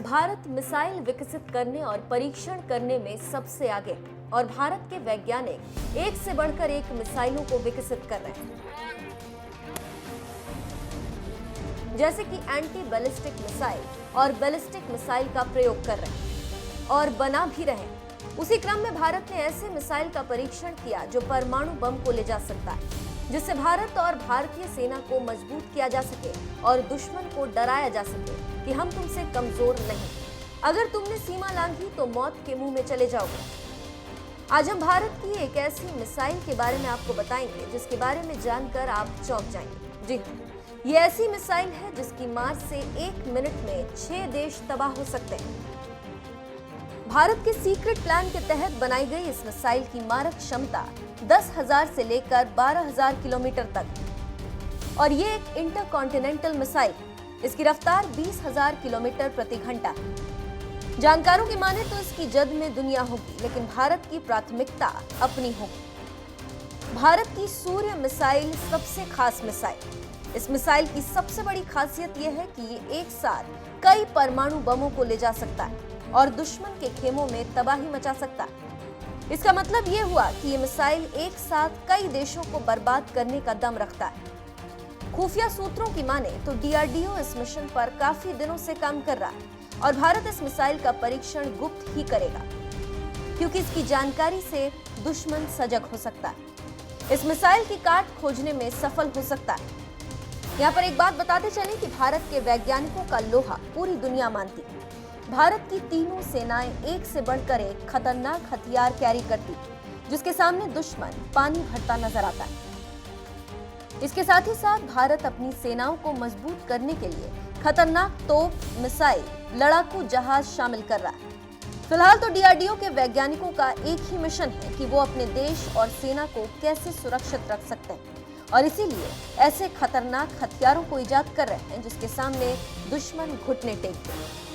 Bharat missile विकसित करने और परीक्षण करने में सबसे आगे और भारत के वैज्ञानिक एक से बढ़कर एक मिसाइलों को विकसित कर रहे हैं, जैसे कि एंटी बैलिस्टिक मिसाइल और बैलिस्टिक मिसाइल का प्रयोग कर रहे हैं और बना भी रहे हैं। उसी क्रम में भारत ने ऐसे मिसाइल का परीक्षण किया जो परमाणु बम को ले जा सकता है, जिससे भारत और भारतीय सेना को मजबूत किया जा सके और दुश्मन को डराया जा सके कि हम तुमसे कमजोर नहीं, अगर तुमने सीमा लांघी तो मौत के मुंह में चले जाओगे। आज हम भारत की एक ऐसी मिसाइल के बारे में आपको बताएंगे जिसके बारे में जानकर आप चौंक जाएंगे। जी हाँ, ये ऐसी मिसाइल है जिसकी मार से 1 मिनट में 6 देश तबाह हो सकते हैं। भारत के सीक्रेट प्लान के तहत बनाई गई इस मिसाइल की मारक क्षमता 10,000 से लेकर 12,000 किलोमीटर तक और ये एक इंटरकॉन्टिनेंटल मिसाइल। इसकी रफ्तार 20,000 किलोमीटर प्रति घंटा। जानकारों की माने तो इसकी जद में दुनिया होगी, लेकिन भारत की प्राथमिकता अपनी होगी। भारत की सूर्य मिसाइल सबसे खास मिसाइल। इस मिसाइल की सबसे बड़ी खासियत यह है कि ये एक साथ कई परमाणु बमों को ले जा सकता है और दुश्मन के खेमों में तबाही मचा सकता है। इसका मतलब ये हुआ कि ये मिसाइल एक साथ कई देशों को बर्बाद करने का दम रखता है। खुफिया सूत्रों की माने तो डीआरडीओ इस मिशन पर काफी दिनों से काम कर रहा है और भारत इस मिसाइल का परीक्षण गुप्त ही करेगा, क्योंकि इसकी जानकारी से दुश्मन सजग हो सकता है। इस मिसाइल की काट खोजने में सफल हो सकता है। यहाँ पर एक बात बताते चलें कि भारत के वैज्ञानिकों का लोहा पूरी दुनिया मानती है। भारत की तीनों सेनाएं एक से बढ़कर एक खतरनाक हथियार कैरी करती, जिसके सामने दुश्मन पानी भरता नजर आता है। इसके साथ ही साथ भारत अपनी सेनाओं को मजबूत करने के लिए खतरनाक तोप, मिसाइल, लड़ाकू जहाज शामिल कर रहा है। फिलहाल तो डीआरडीओ के वैज्ञानिकों का एक ही मिशन है कि वो अपने देश और सेना को कैसे सुरक्षित रख सकते हैं और इसीलिए ऐसे खतरनाक हथियारों को इजाद कर रहे हैं जिसके सामने दुश्मन घुटने टेकते हैं।